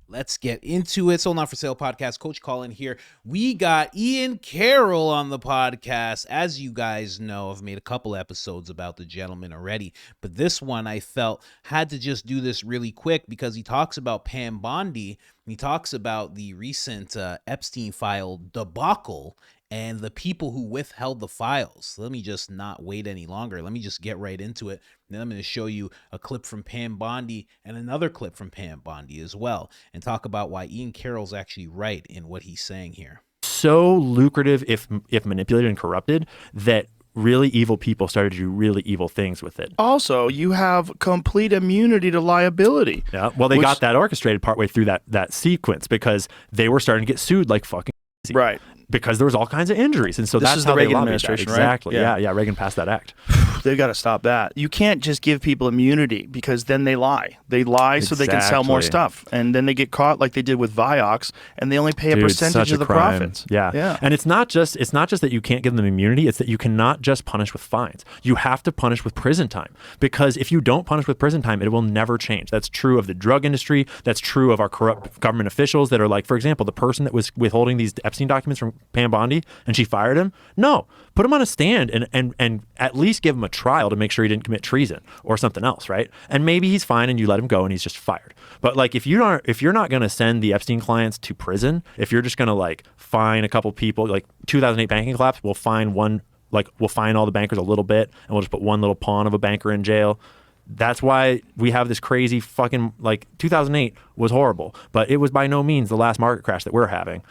Let's get into it. Sold Not For Sale podcast. Coach Colin here. We got Ian Carroll on the podcast. As you guys know, I've made a couple episodes about the gentleman already, but this one I felt had to just do this really quick because he talks about Pam Bondi. He talks about the recent Epstein File debacle and the people who withheld the files. Let me just not wait any longer. Let me just get right into it. Then I'm going to show you a clip from Pam Bondi and another clip from Pam Bondi as well, and talk about why Ian Carroll's actually right in what he's saying here. So lucrative, if manipulated and corrupted, that really evil people started to do really evil things with it. Also, you have complete immunity to liability. Yeah, well, they got that orchestrated partway through that sequence because they were starting to get sued like fucking crazy. Right. Because there was all kinds of injuries. And so this that's is how the Reagan they lobbied administration, that. right? Exactly. Yeah, Reagan passed that act. They've got to stop that. You can't just give people immunity because then they lie. They lie so they can sell more stuff. And then they get caught like they did with Vioxx, and they only pay a percentage of the profits. Yeah. And it's not just that you can't give them immunity, it's that you cannot just punish with fines. You have to punish with prison time. Because if you don't punish with prison time, it will never change. That's true of the drug industry. That's true of our corrupt government officials that are like, for example, the person that was withholding these Epstein documents from Pam Bondi and she fired him. No, put him on a stand and at least give him a trial to make sure he didn't commit treason or something else, right? And maybe he's fine and you let him go and he's just fired. But like if you're not going to send the Epstein clients to prison, if you're just going to like fine a couple people, like 2008 banking collapse, we'll fine all the bankers a little bit and we'll just put one little pawn of a banker in jail. That's why we have this crazy fucking, like 2008 was horrible, but it was by no means the last market crash that we're having.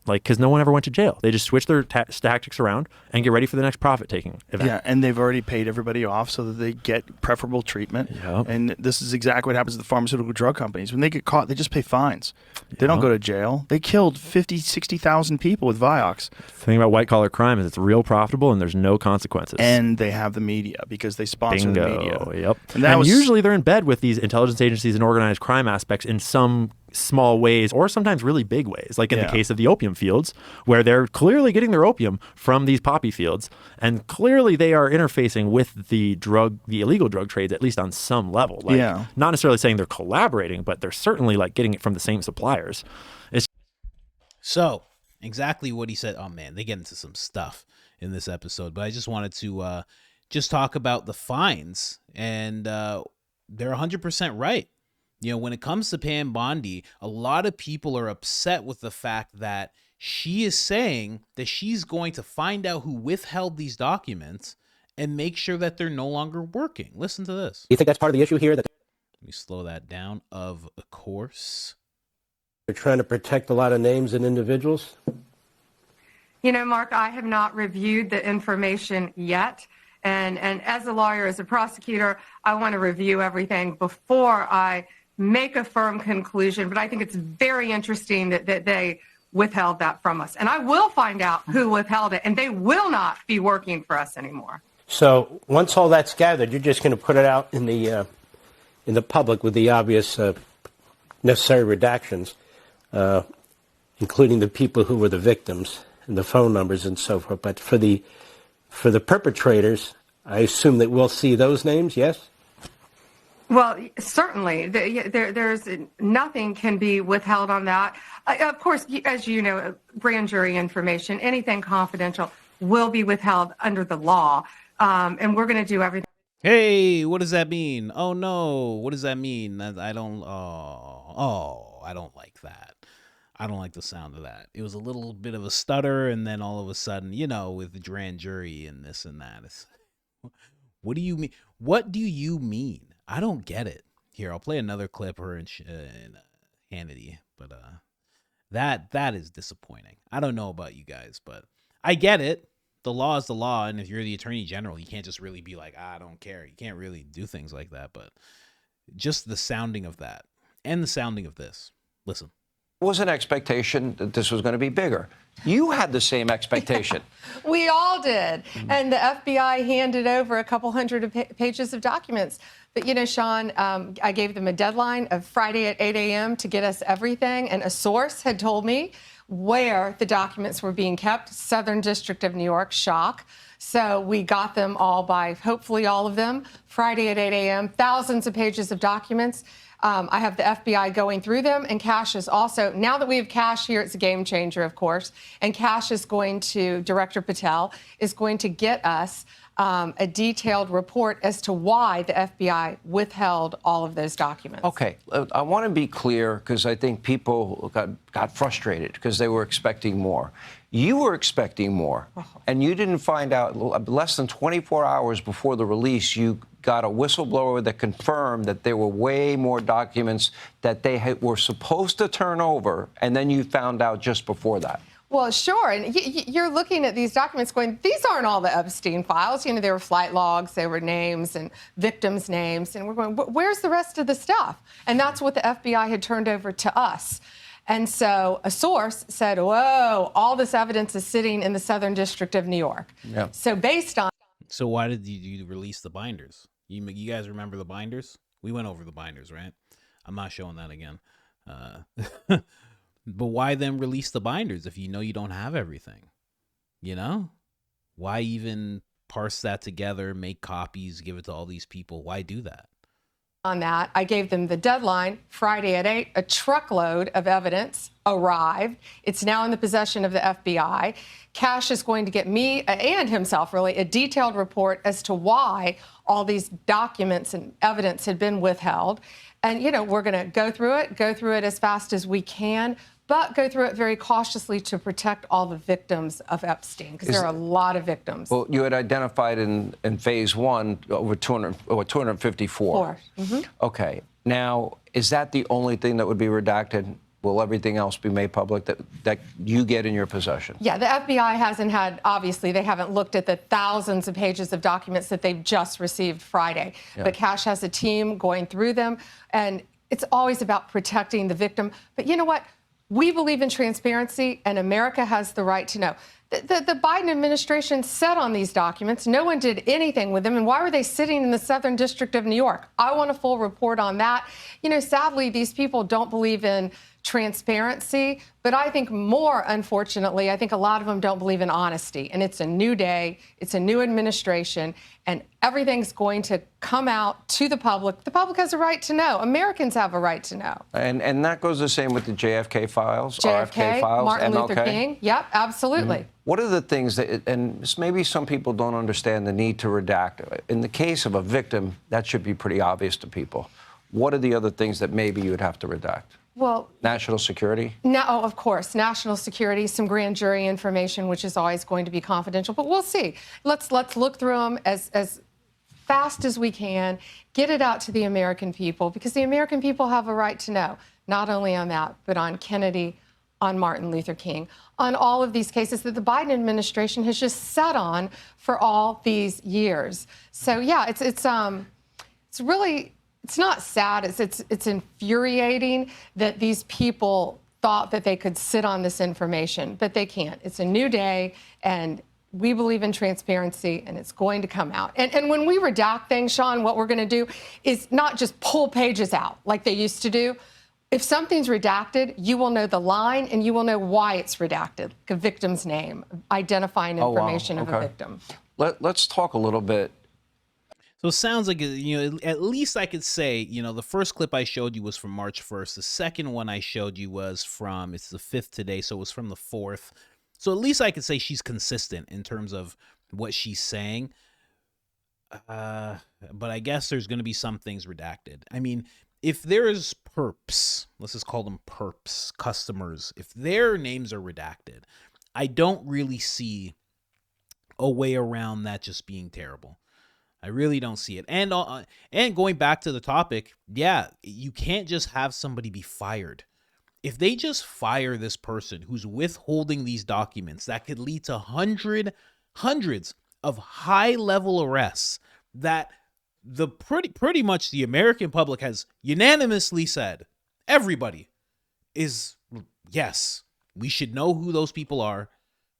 Because no one ever went to jail. They just switch their tactics around and get ready for the next profit-taking event. Yeah, and they've already paid everybody off so that they get preferable treatment. Yep. And this is exactly what happens to the pharmaceutical drug companies. When they get caught, they just pay fines. They don't go to jail. They killed 50, 60,000 people with Vioxx. The thing about white-collar crime is it's real profitable and there's no consequences. And they have the media because they sponsor the media. Yep. And usually they're in bed with these intelligence agencies and organized crime aspects in some small ways or sometimes really big ways, like in the case of the opium fields, where they're clearly getting their opium from these poppy fields, and clearly they are interfacing with the illegal drug trades, at least on some level. Not necessarily saying they're collaborating, but they're certainly like getting it from the same suppliers. So exactly what he said. Oh man, they get into some stuff in this episode, but I just wanted to just talk about the fines, and they're 100% right. You know, when it comes to Pam Bondi, a lot of people are upset with the fact that she is saying that she's going to find out who withheld these documents and make sure that they're no longer working. Listen to this. You think that's part of the issue here? Let me slow that down. Of course. They're trying to protect a lot of names and individuals? You know, Mark, I have not reviewed the information yet. And as a lawyer, as a prosecutor, I want to review everything before I make a firm conclusion, but I think it's very interesting that they withheld that from us. And I will find out who withheld it, and they will not be working for us anymore. So once all that's gathered, you're just going to put it out in the public with the obvious necessary redactions, including the people who were the victims and the phone numbers and so forth. But for the perpetrators, I assume that we'll see those names, yes? Well, certainly. There's nothing can be withheld on that. Of course, as you know, grand jury information, anything confidential will be withheld under the law, and we're going to do everything. Hey, what does that mean? Oh no, what does that mean? I don't like that. I don't like the sound of that. It was a little bit of a stutter, and then all of a sudden, you know, with the grand jury and this and that. What do you mean? What do you mean? I don't get it. Here, I'll play another clip of her in Hannity, but that is disappointing. I don't know about you guys, but I get it. The law is the law, and if you're the attorney general, you can't just really be like, I don't care. You can't really do things like that, but just the sounding of that and the sounding of this. Listen. Was an expectation that this was going to be bigger. You had the same expectation. We all did. And the FBI handed over a couple hundred pages of documents. But, you know, Sean, I gave them a deadline of Friday at 8 a.m. to get us everything. And a source had told me where the documents were being kept. Southern District of New York, shock. So we got them all by, hopefully all of them, Friday at 8 a.m., thousands of pages of documents. I have the FBI going through them, and Cash is also, now that we have Cash here, it's a game changer, of course, and Cash is going to, Director Patel is going to get us a detailed report as to why the FBI withheld all of those documents. Okay, I want to be clear because I think people got frustrated because they were expecting more. You were expecting more, and you didn't find out less than 24 hours before the release. You got a whistleblower that confirmed that there were way more documents that they were supposed to turn over, and then you found out just before that. Well, sure. And you're looking at these documents going, these aren't all the Epstein files. You know, there were flight logs, there were names and victims' names. And we're going, where's the rest of the stuff? And that's what the FBI had turned over to us. And so a source said, whoa, all this evidence is sitting in the Southern District of New York. Yeah. So based on. So why did you release the binders? You guys remember the binders? We went over the binders, right? I'm not showing that again. But why then release the binders if you know you don't have everything? You know? Why even parse that together, make copies, give it to all these people? Why do that? On that, I gave them the deadline, Friday at 8. A truckload of evidence arrived. It's now in the possession of the FBI. Cash is going to get me and himself, really, a detailed report as to why all these documents and evidence had been withheld. And, you know, we're going to go through it as fast as we can, but go through it very cautiously to protect all the victims of Epstein, because there are a lot of victims. Well, you had identified in phase one over 254. Mm-hmm. Okay. Now, is that the only thing that would be redacted? Will everything else be made public that you get in your possession? Yeah, the FBI hasn't had, obviously, they haven't looked at the thousands of pages of documents that they've just received Friday. Yeah. But Cash has a team going through them, and it's always about protecting the victim. But you know what? We believe in transparency, and America has the right to know. The Biden administration sat on these documents. No one did anything with them. And why were they sitting in the Southern District of New York? I want a full report on that. You know, sadly, these people don't believe in transparency, but I think more, unfortunately, I think a lot of them don't believe in honesty. And it's a new day, it's a new administration, and everything's going to come out to the public. The public has a right to know. Americans have a right to know. And that goes the same with the JFK files, JFK, RFK files, Martin MLK? Luther King. Yep, absolutely. Mm-hmm. What are the things that, and maybe some people don't understand the need to redact. In the case of a victim, that should be pretty obvious to people. What are the other things that maybe you would have to redact? Well, national security? No, of course, national security, some grand jury information, which is always going to be confidential. But we'll see. Let's look through them as fast as we can, get it out to the American people, because the American people have a right to know, not only on that, but on Kennedy, on Martin Luther King, on all of these cases that the Biden administration has just sat on for all these years. So yeah, it's really. It's not sad, it's infuriating that these people thought that they could sit on this information, but they can't. It's a new day, and we believe in transparency, and it's going to come out. And when we redact things, Sean, what we're going to do is not just pull pages out like they used to do. If something's redacted, you will know the line, and you will know why it's redacted, like a victim's name, identifying information of a victim. Let's talk a little bit. So it sounds like, you know, at least I could say, you know, the first clip I showed you was from March 1st. The second one I showed you was from, it's the 5th today, so it was from the 4th. So at least I could say she's consistent in terms of what she's saying. But I guess there's going to be some things redacted. I mean, if there's perps, let's just call them perps, customers, if their names are redacted, I don't really see a way around that just being terrible. I really don't see it. And going back to the topic, yeah, you can't just have somebody be fired. If they just fire this person who's withholding these documents, that could lead to hundreds of high-level arrests that the pretty much the American public has unanimously said, everybody is, yes, we should know who those people are.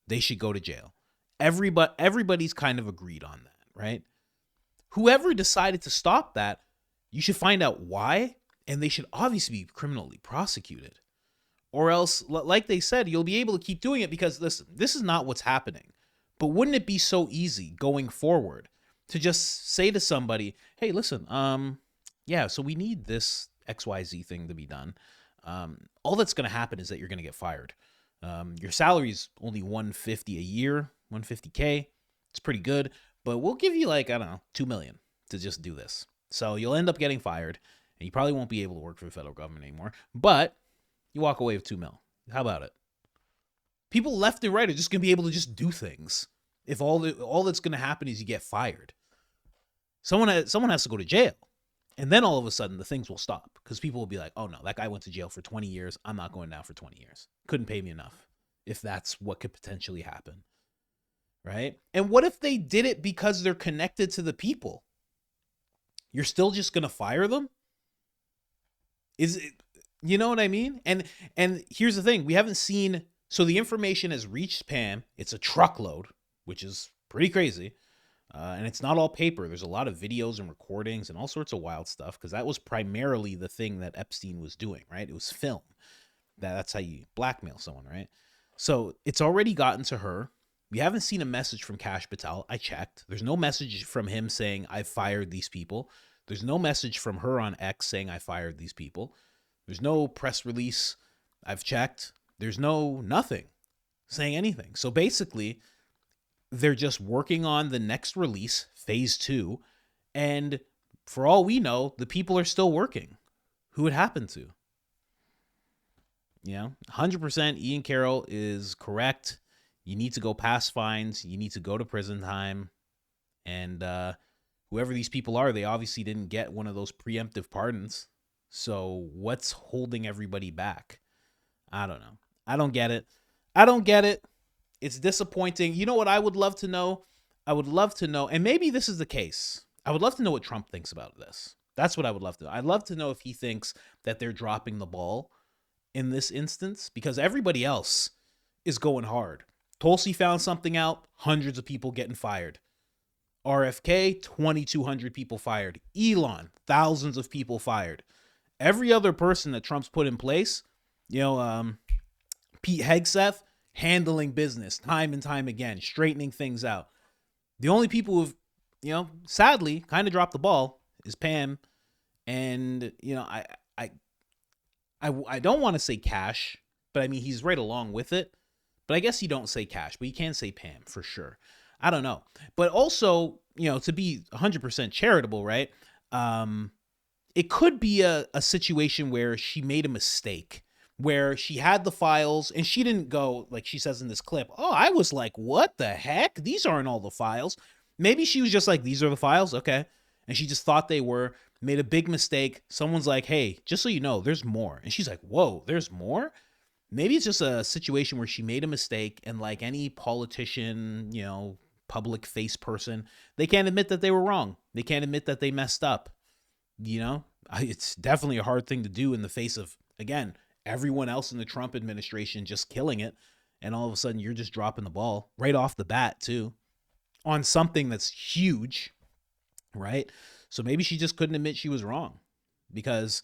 They should go to jail. Everybody's kind of agreed on that, right? Whoever decided to stop that, you should find out why, and they should obviously be criminally prosecuted. Or else, like they said, you'll be able to keep doing it because, listen, this is not what's happening. But wouldn't it be so easy going forward to just say to somebody, hey, listen, yeah, so we need this XYZ thing to be done. All that's going to happen is that you're going to get fired. Your salary's only $150 a year, $150K. It's pretty good, but we'll give you like, I don't know, $2 million to just do this. So you'll end up getting fired, and you probably won't be able to work for the federal government anymore, but you walk away with $2 million. How about it? People left and right are just going to be able to just do things. If all that's going to happen is you get fired. Someone has to go to jail. And then all of a sudden the things will stop because people will be like, oh no, that guy went to jail for 20 years. I'm not going down for 20 years. Couldn't pay me enough. If that's what could potentially happen. Right? And what if they did it because they're connected to the people? You're still just going to fire them? Is it, you know what I mean? And here's the thing. We haven't seen, so the information has reached Pam. It's a truckload, which is pretty crazy. And it's not all paper. There's a lot of videos and recordings and all sorts of wild stuff because that was primarily the thing that Epstein was doing, right? It was film. That's how you blackmail someone, right? So it's already gotten to her. We haven't seen a message from Kash Patel. I checked. There's no message from him saying, I fired these people. There's no message from her on X saying, I fired these people. There's no press release. I've checked. There's nothing saying anything. So basically, they're just working on the next release, phase 2. And for all we know, the people are still working. Who it happened to? You know, 100% Ian Carroll is correct. You need to go past fines. You need to go to prison time. And whoever these people are, they obviously didn't get one of those preemptive pardons. So what's holding everybody back? I don't know. I don't get it. It's disappointing. You know what I would love to know? I would love to know, and maybe this is the case. I would love to know what Trump thinks about this. That's what I would love to know. I'd love to know if he thinks that they're dropping the ball in this instance, because everybody else is going hard. Tulsi found something out, hundreds of people getting fired. RFK, 2,200 people fired. Elon, thousands of people fired. Every other person that Trump's put in place, Pete Hegseth, handling business time and time again, straightening things out. The only people who've, sadly kind of dropped the ball is Pam. And, I don't want to say Kash, but I mean, he's right along with it. But I guess you don't say Kash, but you can say Pam for sure. I don't know. But also, to be 100% charitable, right? It could be a situation where she made a mistake, where she had the files and she didn't go, like she says in this clip, oh, I was like, what the heck? These aren't all the files. Maybe she was just like, these are the files? Okay. And she just thought they were, made a big mistake. Someone's like, hey, just so you know, there's more. And she's like, whoa, there's more? Maybe it's just a situation where she made a mistake, and like any politician, public face person, they can't admit that they were wrong. They can't admit that they messed up. It's definitely a hard thing to do in the face of, again, everyone else in the Trump administration just killing it. And all of a sudden you're just dropping the ball right off the bat too on something that's huge, right? So maybe she just couldn't admit she was wrong, because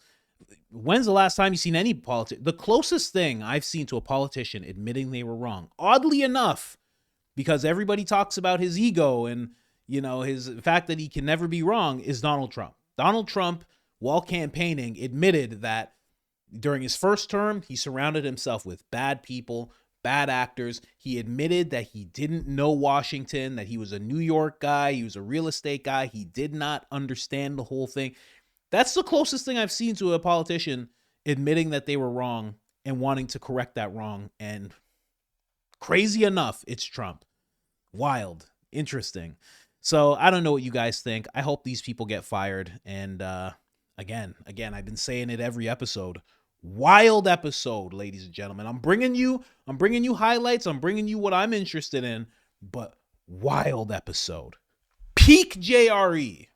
when's the last time you've seen any politician? The closest thing I've seen to a politician admitting they were wrong, oddly enough, because everybody talks about his ego and, his fact that he can never be wrong, is Donald Trump. Donald Trump, while campaigning, admitted that during his first term, he surrounded himself with bad people, bad actors. He admitted that he didn't know Washington, that he was a New York guy, he was a real estate guy. He did not understand the whole thing. That's the closest thing I've seen to a politician admitting that they were wrong and wanting to correct that wrong. And crazy enough, it's Trump. Wild. Interesting. So I don't know what you guys think. I hope these people get fired. And again, I've been saying it every episode. Wild episode, ladies and gentlemen. I'm bringing you highlights. I'm bringing you what I'm interested in. But wild episode. Peak JRE.